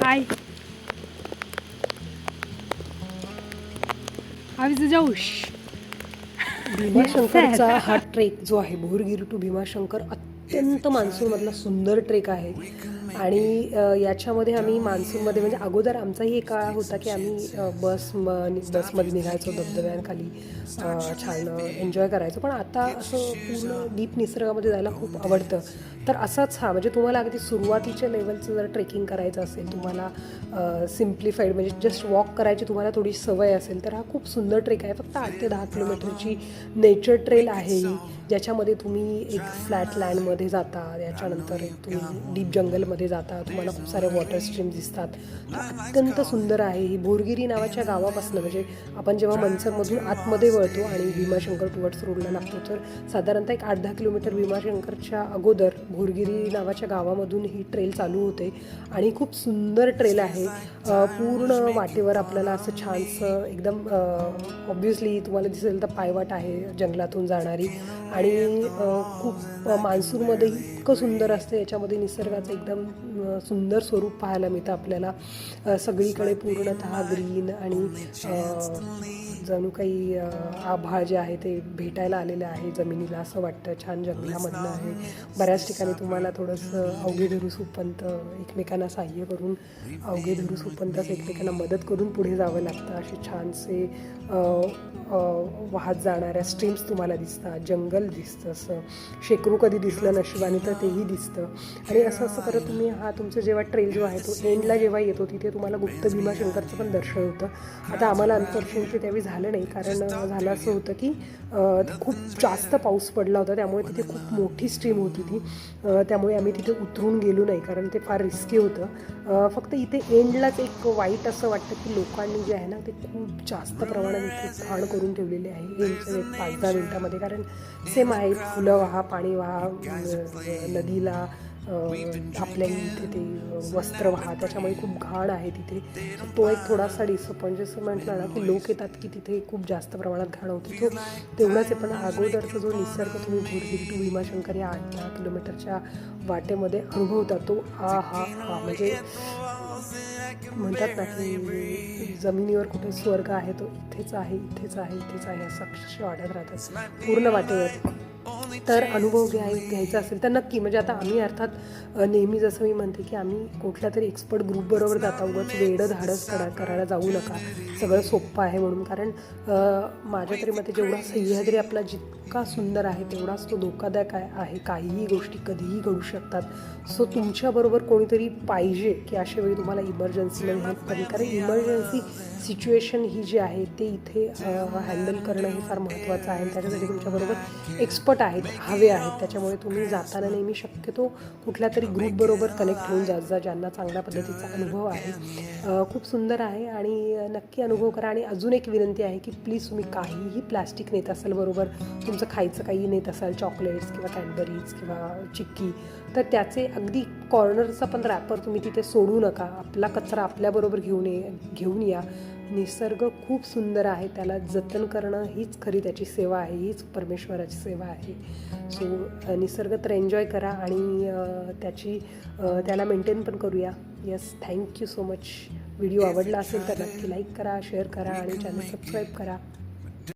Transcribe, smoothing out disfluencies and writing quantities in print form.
High, how is जोश? भीमाशंकरचा हा trek जो आहे भोरगिरी टू भीमाशंकर अत्यंत मान्सूनमधला सुंदर ट्रेक आहे. आणि याच्यामध्ये आम्ही मान्सूनमध्ये म्हणजे अगोदर आमचाही एक काळ होता की आम्ही बसमध्ये निघायचो धबधब्यांखाली, छान एन्जॉय करायचो. पण आता असं पूर्ण डीप निसर्गामध्ये जायला खूप आवडतं. तर असाच हा म्हणजे तुम्हाला अगदी सुरुवातीच्या लेवलचं जर ट्रेकिंग करायचं असेल, तुम्हाला सिम्प्लिफाईड म्हणजे जस्ट वॉक करायची तुम्हाला थोडी सवय असेल, तर हा खूप सुंदर ट्रेक आहे. फक्त 8 ते 10 किलोमीटरची नेचर ट्रेल आहे ही, ज्याच्यामध्ये तुम्ही एक फ्लॅट लँडमध्ये जाता, याच्यानंतर एक तुम्ही डीप जंगलमध्ये जाता, तुम्हाला खूप सारे वॉटर स्ट्रीम दिसतात. तर अत्यंत सुंदर आहे ही. भोरगिरी नावाच्या गावापासून म्हणजे आपण जेव्हा मनसरमधून आतमध्ये वळतो आणि भीमाशंकर टुवर्ड्स रोडला लागतो, तर साधारणतः एक 8-10 किलोमीटर भीमाशंकरच्या अगोदर भोरगिरी नावाच्या गावामधून ही ट्रेल चालू होते. आणि खूप सुंदर ट्रेल आहे. पूर्ण वाटेवर आपल्याला असं छानसं एकदम ऑब्व्हियसली तुम्हाला दिसेल तर पायवाट आहे जंगलातून जाणारी. आणि खूप मान्सूनमध्ये इतकं सुंदर असतं याच्यामध्ये, निसर्गाचं एकदम सुंदर स्वरूप पाहायला मिळतं आपल्याला. सगळीकडे पूर्णतः ग्रीन आणि जणू काही आभाळ जे आहे ते भेटायला आलेलं आहे जमिनीला, असं वाटतं. छान जंगलामधलं आहे. बऱ्याच ठिकाणी तुम्हाला थोडंसं अवघे धरू सुपंत एकमेकांना साह्य करून, अवघे धरू सुपंतास एकमेकांना मदत करून पुढे जावं लागतं. असे छानसे वाहत जाणाऱ्या स्ट्रीम्स तुम्हाला दिसतात, जंगल दिसतं. असं शेकरू कधी दिसलं नशिबाने तर तेही दिसतं. आणि असं असं करत तुम्ही तुमचं जेव्हा ट्रेल जो आहे तो एंडला जेव्हा येतो, तिथे तुम्हाला गुप्त भीमाशंकरचं पण दर्शन होतं. आता आम्हाला अनफॉर्च्युनेटली त्यावेळी झालं नाही, कारण झालं असं होतं की खूप जास्त पाऊस पडला होता, त्यामुळे तिथे खूप मोठी स्ट्रीम होती ती. त्यामुळे आम्ही तिथे उतरून गेलो नाही, कारण ते फार रिस्की होतं. फक्त इथे एंडलाच एक वाईट असं वाटतं की लोकांनी जे आहे ना ते खूप जास्त प्रमाणात इथे घाण करून ठेवलेली आहे एंडच्या 5-10 मिनिटामध्ये. कारण सेम आहे, फुलं वाहा, पाणी वाहा, नदीला आपल्या इथे ते वस्त्र वाहा, त्याच्यामुळे खूप घाण आहे तिथे. तो एक थोडासा डिसअपॉइंट, जसं म्हटलं ना की लोक येतात की तिथे खूप जास्त प्रमाणात घाण होते, तो तेवढाच आहे. पण अगोदरचा जो निसर्ग तुम्ही भोरगिरी टू भीमाशंकर या 8-10 किलोमीटरच्या वाटेमध्ये अनुभवता, तो हा म्हणजे म्हणतात ना की जमिनीवर कुठे स्वर्ग आहे, तो इथेच आहे, इथेच आहे, इथेच आहे, असं अक्षरशः वाटत राहतं पूर्ण वाटेवर. तर अनुभव घ्यायचा असेल तर नक्की, म्हणजे आता आम्ही अर्थात नेहमी जसं मी म्हणते की आम्ही कुठल्या तरी एक्सपर्ट ग्रुपबरोबर जाता, उगाच वेडं धाडस करायला जाऊ नका सगळं सोपं आहे म्हणून. कारण माझ्या तरी मते जेवढा सह्याद्री आपला जितका सुंदर आहे, तेवढाच तो धोकादायक आहे. काहीही गोष्टी कधीही घडू शकतात. सो तुमच्याबरोबर कोणीतरी पाहिजे की अशा वेळी तुम्हाला इमर्जन्सीमध्ये हेल्प करेल. कारण इमर्जन्सी सिच्युएशन ही जी आहे ते इथे हँडल करणं हे फार महत्त्वाचं आहे. त्याच्यासाठी तुमच्याबरोबर एक्सपर्ट आहेत, हवे आहेत. त्याच्यामुळे तुम्ही जाताना नेहमी शक्यतो कुठल्या तरी ग्रुपबरोबर कनेक्ट होऊन जा ज्यांना चांगल्या पद्धतीचा अनुभव आहे. खूप सुंदर आहे आणि नक्की अनुभव करा. आणि अजून एक विनंती आहे की प्लीज तुम्ही काहीही प्लॅस्टिक नेत असाल बरोबर, तुमचं खायचं काही नेत असाल, चॉकलेट्स किंवा कॅडबरीज किंवा चिक्की, तर त्याचे अगदी कॉर्नरचा पण रॅपर तुम्ही तिथे सोडू नका. आपला कचरा आपल्याबरोबर घेऊन या. निसर्ग खूप सुंदर आहे, त्याला जतन करणं हीच खरी त्याची सेवा आहे, हीच परमेश्वराची सेवा आहे. सो निसर्ग तर एन्जॉय करा आणि त्याला मेंटेन पण करूया. Yes, thank you so much. Video आवडला असेल तर नक्की लाईक करा, शेअर करा आणि चॅनल सबस्क्राईब करा.